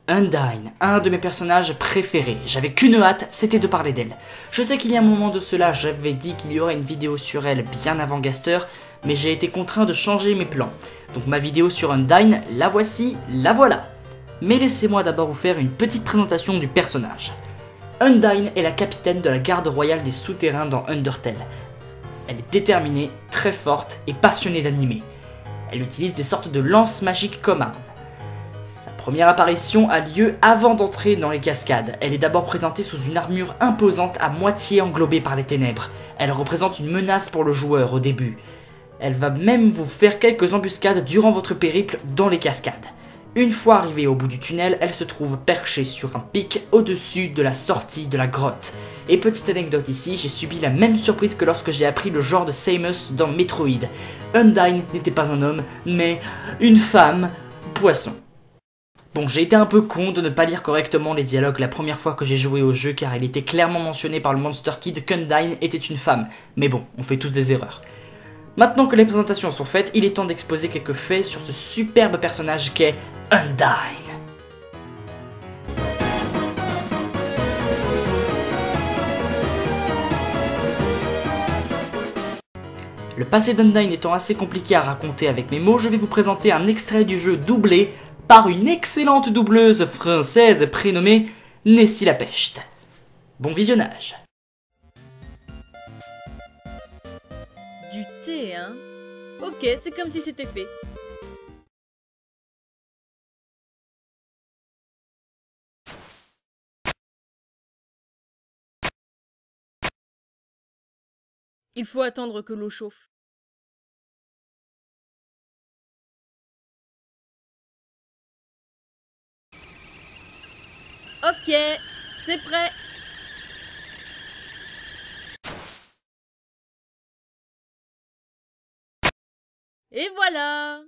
Undyne, un de mes personnages préférés. J'avais qu'une hâte, c'était de parler d'elle. Je sais qu'il y a un moment de cela, j'avais dit qu'il y aurait une vidéo sur elle bien avant Gaster, mais j'ai été contraint de changer mes plans. Donc ma vidéo sur Undyne, la voici, la voilà. Mais laissez-moi d'abord vous faire une petite présentation du personnage. Undyne est la capitaine de la garde royale des souterrains dans Undertale. Elle est déterminée, très forte et passionnée d'anime. Elle utilise des sortes de lances magiques comme armes. Sa première apparition a lieu avant d'entrer dans les cascades. Elle est d'abord présentée sous une armure imposante à moitié englobée par les ténèbres. Elle représente une menace pour le joueur au début. Elle va même vous faire quelques embuscades durant votre périple dans les cascades. Une fois arrivée au bout du tunnel, elle se trouve perchée sur un pic au-dessus de la sortie de la grotte. Et petite anecdote ici, j'ai subi la même surprise que lorsque j'ai appris le genre de Samus dans Metroid. Undyne n'était pas un homme, mais une femme poisson. Bon, j'ai été un peu con de ne pas lire correctement les dialogues la première fois que j'ai joué au jeu car il était clairement mentionné par le Monster Kid qu'Undyne était une femme. Mais bon, on fait tous des erreurs. Maintenant que les présentations sont faites, il est temps d'exposer quelques faits sur ce superbe personnage qu'est Undyne. Le passé d'Undyne étant assez compliqué à raconter avec mes mots, je vais vous présenter un extrait du jeu doublé par une excellente doubleuse française prénommée Nessie Lapeste. Bon visionnage. Du thé, hein? Ok, c'est comme si c'était fait. Il faut attendre que l'eau chauffe. Ok, c'est prêt. Et voilà.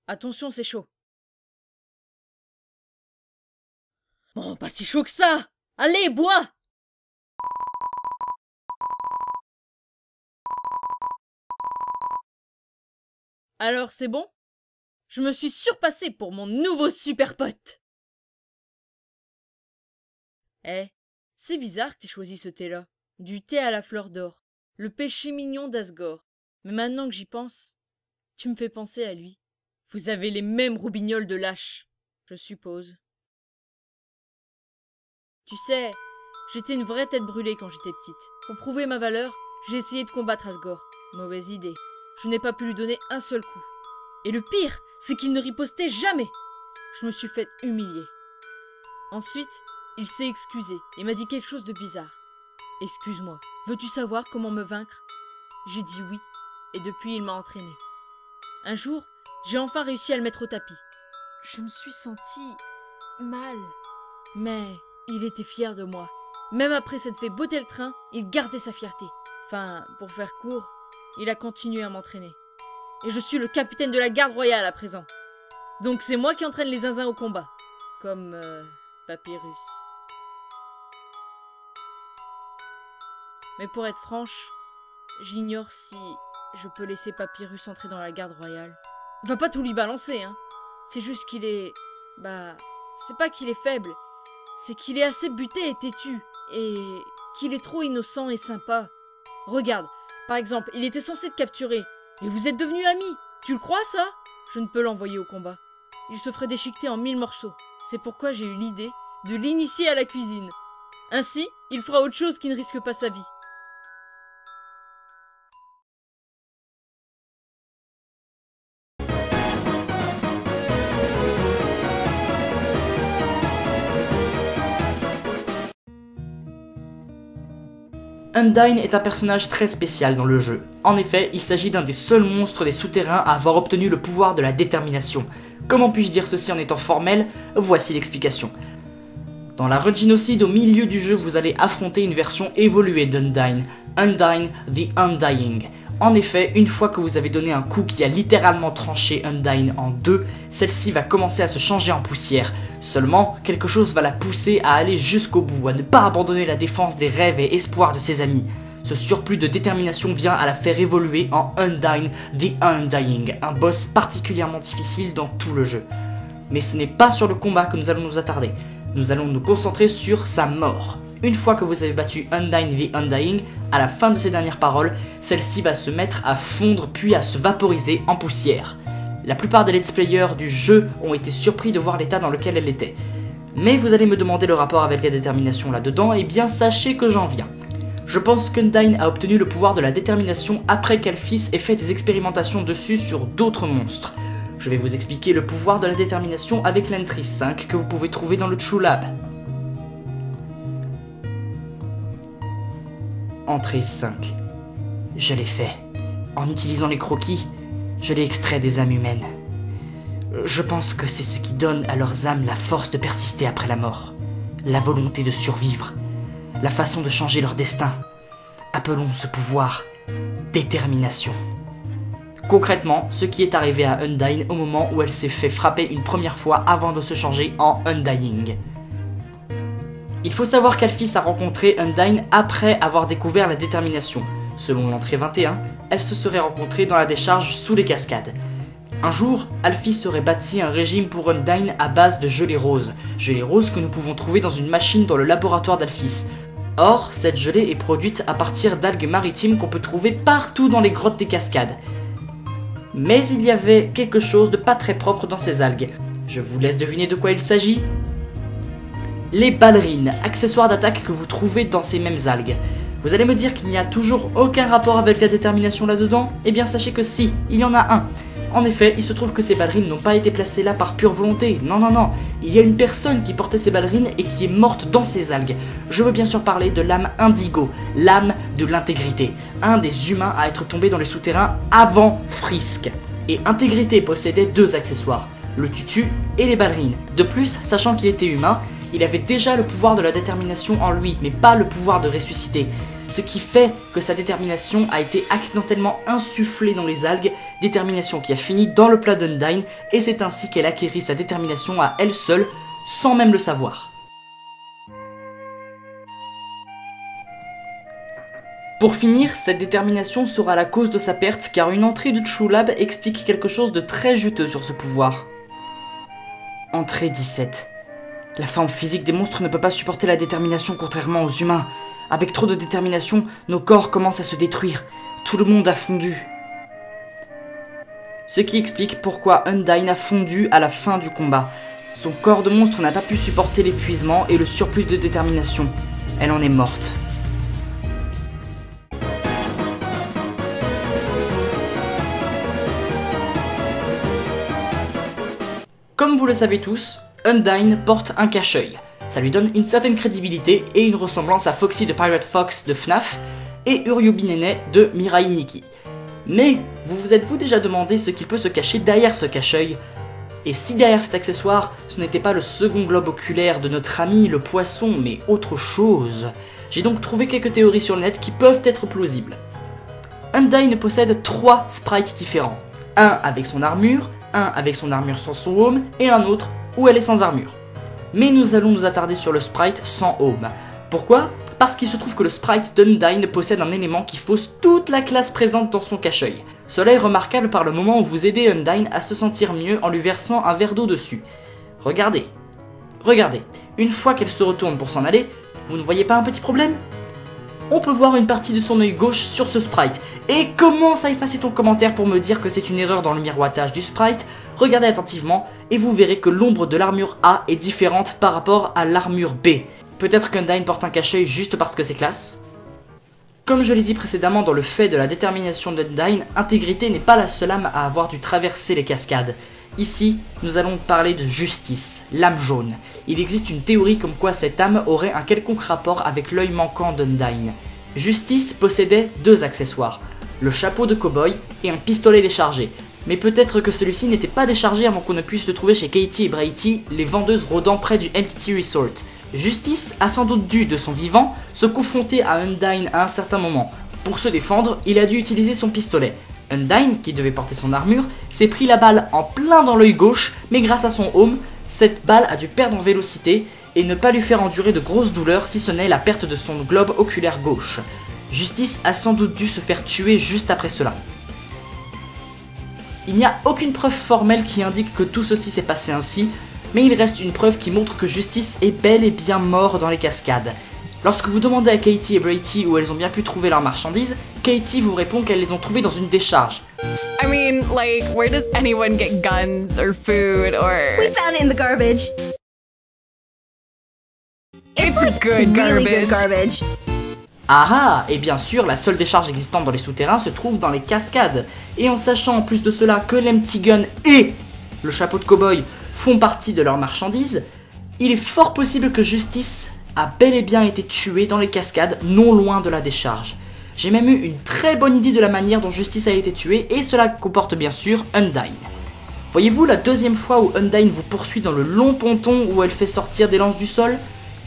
Attention, c'est chaud. Bon, pas si chaud que ça. Allez, bois. Alors, c'est bon? Je me suis surpassée pour mon nouveau super pote. Eh, c'est bizarre que t'aies choisi ce thé-là. Du thé à la fleur d'or. Le péché mignon d'Asgore. Mais maintenant que j'y pense, tu me fais penser à lui. Vous avez les mêmes roubignoles de lâche, je suppose. Tu sais, j'étais une vraie tête brûlée quand j'étais petite. Pour prouver ma valeur, j'ai essayé de combattre Asgore. Mauvaise idée. Je n'ai pas pu lui donner un seul coup. Et le pire, c'est qu'il ne ripostait jamais. Je me suis faite humilier. Ensuite, il s'est excusé et m'a dit quelque chose de bizarre. « Excuse-moi, veux-tu savoir comment me vaincre ?» J'ai dit oui, et depuis il m'a entraîné. Un jour, j'ai enfin réussi à le mettre au tapis. Je me suis sentie mal. Mais il était fier de moi. Même après s'être fait botter le train, il gardait sa fierté. Enfin, pour faire court, il a continué à m'entraîner. Et je suis le capitaine de la garde royale à présent. Donc c'est moi qui entraîne les zinzins au combat. Comme Papyrus. Mais pour être franche, j'ignore si je peux laisser Papyrus entrer dans la garde royale. On va pas tout lui balancer, hein. C'est juste qu'il est... c'est pas qu'il est faible. C'est qu'il est assez buté et têtu. Et qu'il est trop innocent et sympa. Regarde, par exemple, il était censé te capturer. Et vous êtes devenus amis. Tu le crois, ça? Je ne peux l'envoyer au combat. Il se ferait déchiqueter en 1000 morceaux. C'est pourquoi j'ai eu l'idée de l'initier à la cuisine. Ainsi, il fera autre chose qui ne risque pas sa vie. Undyne est un personnage très spécial dans le jeu. En effet, il s'agit d'un des seuls monstres des souterrains à avoir obtenu le pouvoir de la détermination. Comment puis-je dire ceci en étant formel? Voici l'explication. Dans la run Genocide, au milieu du jeu, vous allez affronter une version évoluée d'Undyne, Undyne the Undying. En effet, une fois que vous avez donné un coup qui a littéralement tranché Undyne en deux, celle-ci va commencer à se changer en poussière. Seulement, quelque chose va la pousser à aller jusqu'au bout, à ne pas abandonner la défense des rêves et espoirs de ses amis. Ce surplus de détermination vient à la faire évoluer en Undyne the Undying, un boss particulièrement difficile dans tout le jeu. Mais ce n'est pas sur le combat que nous allons nous attarder. Nous allons nous concentrer sur sa mort. Une fois que vous avez battu Undyne the Undying, à la fin de ses dernières paroles, celle-ci va se mettre à fondre puis à se vaporiser en poussière. La plupart des let's players du jeu ont été surpris de voir l'état dans lequel elle était. Mais vous allez me demander le rapport avec la détermination là-dedans, et bien sachez que j'en viens. Je pense qu'Undyne a obtenu le pouvoir de la détermination après qu'Alphys ait fait des expérimentations dessus sur d'autres monstres. Je vais vous expliquer le pouvoir de la détermination avec l'Entry 5 que vous pouvez trouver dans le True Lab. Entrée 5. Je l'ai fait. En utilisant les croquis, je l'ai extrait des âmes humaines. Je pense que c'est ce qui donne à leurs âmes la force de persister après la mort, la volonté de survivre, la façon de changer leur destin. Appelons ce pouvoir détermination. Concrètement, ce qui est arrivé à Undyne au moment où elle s'est fait frapper une première fois avant de se changer en Undying. Il faut savoir qu'Alphys a rencontré Undyne après avoir découvert la détermination. Selon l'entrée 21, elle se serait rencontrée dans la décharge sous les cascades. Un jour, Alphys aurait bâti un régime pour Undyne à base de gelée rose que nous pouvons trouver dans une machine dans le laboratoire d'Alphys. Or, cette gelée est produite à partir d'algues maritimes qu'on peut trouver partout dans les grottes des cascades. Mais il y avait quelque chose de pas très propre dans ces algues. Je vous laisse deviner de quoi il s'agit. Les ballerines, accessoires d'attaque que vous trouvez dans ces mêmes algues. Vous allez me dire qu'il n'y a toujours aucun rapport avec la détermination là-dedans? Eh bien sachez que si, il y en a un. En effet, il se trouve que ces ballerines n'ont pas été placées là par pure volonté. Non, non, non. Il y a une personne qui portait ces ballerines et qui est morte dans ces algues. Je veux bien sûr parler de l'âme Indigo, l'âme de l'intégrité. Un des humains à être tombé dans les souterrains avant Frisk. Et Intégrité possédait deux accessoires, le tutu et les ballerines. De plus, sachant qu'il était humain, il avait déjà le pouvoir de la détermination en lui, mais pas le pouvoir de ressusciter. Ce qui fait que sa détermination a été accidentellement insufflée dans les algues, détermination qui a fini dans le plat d'Undyne, et c'est ainsi qu'elle acquérit sa détermination à elle seule, sans même le savoir. Pour finir, cette détermination sera la cause de sa perte, car une entrée du True Lab explique quelque chose de très juteux sur ce pouvoir. Entrée 17. La forme physique des monstres ne peut pas supporter la détermination contrairement aux humains. Avec trop de détermination, nos corps commencent à se détruire. Tout le monde a fondu. Ce qui explique pourquoi Undyne a fondu à la fin du combat. Son corps de monstre n'a pas pu supporter l'épuisement et le surplus de détermination. Elle en est morte. Comme vous le savez tous, Undyne porte un cache-œil. Ça lui donne une certaine crédibilité et une ressemblance à Foxy de Pirate Fox de FNAF et Uryobinene de Mirai Nikki. Mais vous êtes-vous déjà demandé ce qu'il peut se cacher derrière ce cache-œil? Et si derrière cet accessoire, ce n'était pas le second globe oculaire de notre ami le poisson, mais autre chose? J'ai donc trouvé quelques théories sur le net qui peuvent être plausibles. Undyne possède 3 sprites différents. Un avec son armure, un avec son armure sans son home, et un autre où elle est sans armure. Mais nous allons nous attarder sur le sprite sans home. Pourquoi? Parce qu'il se trouve que le sprite d'Undyne possède un élément qui fausse toute la classe présente dans son cache-œil. Cela est remarquable par le moment où vous aidez Undyne à se sentir mieux en lui versant un verre d'eau dessus. Regardez. Regardez. Une fois qu'elle se retourne pour s'en aller, vous ne voyez pas un petit problème? On peut voir une partie de son œil gauche sur ce sprite. Et commence à effacer ton commentaire pour me dire que c'est une erreur dans le miroitage du sprite. Regardez attentivement et vous verrez que l'ombre de l'armure A est différente par rapport à l'armure B. Peut-être qu'Undyne porte un cache-œil juste parce que c'est classe. Comme je l'ai dit précédemment dans le fait de la détermination d'Undyne, Intégrité n'est pas la seule âme à avoir dû traverser les cascades. Ici, nous allons parler de Justice, l'âme jaune. Il existe une théorie comme quoi cette âme aurait un quelconque rapport avec l'œil manquant d'Undyne. Justice possédait 2 accessoires, le chapeau de cow-boy et un pistolet déchargé. Mais peut-être que celui-ci n'était pas déchargé avant qu'on ne puisse le trouver chez Katie et Brighty, les vendeuses rôdant près du Entity Resort. Justice a sans doute dû, de son vivant, se confronter à Undyne à un certain moment. Pour se défendre, il a dû utiliser son pistolet. Undyne, qui devait porter son armure, s'est pris la balle en plein dans l'œil gauche, mais grâce à son home, cette balle a dû perdre en vélocité et ne pas lui faire endurer de grosses douleurs si ce n'est la perte de son globe oculaire gauche. Justice a sans doute dû se faire tuer juste après cela. Il n'y a aucune preuve formelle qui indique que tout ceci s'est passé ainsi, mais il reste une preuve qui montre que Justice est bel et bien mort dans les cascades. Lorsque vous demandez à Katie et Bratty où elles ont bien pu trouver leurs marchandises, Katie vous répond qu'elles les ont trouvées dans une décharge. I mean, like, where does anyone get guns or food or... We found it in the garbage. It's good Really garbage. good garbage. Ah ah, et bien sûr, la seule décharge existante dans les souterrains se trouve dans les cascades. Et en sachant en plus de cela que l'Empty Gun et le chapeau de cow-boy font partie de leurs marchandises, il est fort possible que Justice a bel et bien été tuée dans les cascades, non loin de la décharge. J'ai même eu une très bonne idée de la manière dont Justice a été tuée, et cela comporte bien sûr Undyne. Voyez-vous la deuxième fois où Undyne vous poursuit dans le long ponton où elle fait sortir des lances du sol?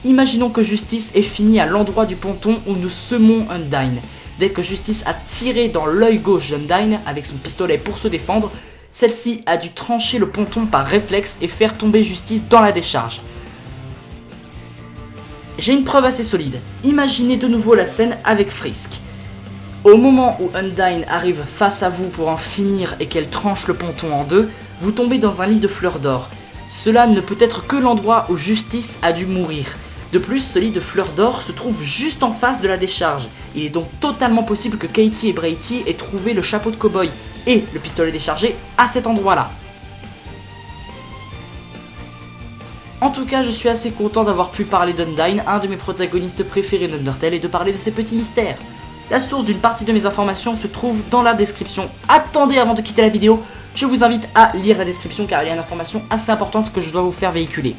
Imaginons que Justice ait fini à l'endroit du ponton où nous semons Undyne. Dès que Justice a tiré dans l'œil gauche d'Undyne avec son pistolet pour se défendre, celle-ci a dû trancher le ponton par réflexe et faire tomber Justice dans la décharge. J'ai une preuve assez solide. Imaginez de nouveau la scène avec Frisk. Au moment où Undyne arrive face à vous pour en finir et qu'elle tranche le ponton en deux, vous tombez dans un lit de fleurs d'or. Cela ne peut être que l'endroit où Justice a dû mourir. De plus, ce lit de fleurs d'or se trouve juste en face de la décharge. Il est donc totalement possible que Katie et Bratty aient trouvé le chapeau de cow-boy et le pistolet déchargé à cet endroit-là. En tout cas, je suis assez content d'avoir pu parler d'Undyne, un de mes protagonistes préférés d'Undertale, et de parler de ces petits mystères. La source d'une partie de mes informations se trouve dans la description. Attendez avant de quitter la vidéo, je vous invite à lire la description car il y a une information assez importante que je dois vous faire véhiculer.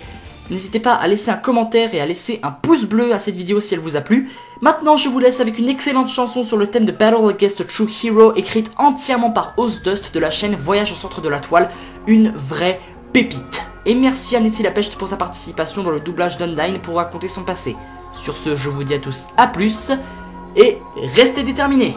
N'hésitez pas à laisser un commentaire et à laisser un pouce bleu à cette vidéo si elle vous a plu. Maintenant, je vous laisse avec une excellente chanson sur le thème de Battle Against a True Hero, écrite entièrement par Ozdust de la chaîne Voyage au centre de la toile, une vraie pépite. Et merci à Nessie la Peste pour sa participation dans le doublage d'Undyne pour raconter son passé. Sur ce, je vous dis à tous à plus, et restez déterminés.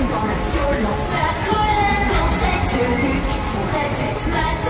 Dans la violence, la colère, dans cette lutte qui pourrait être ma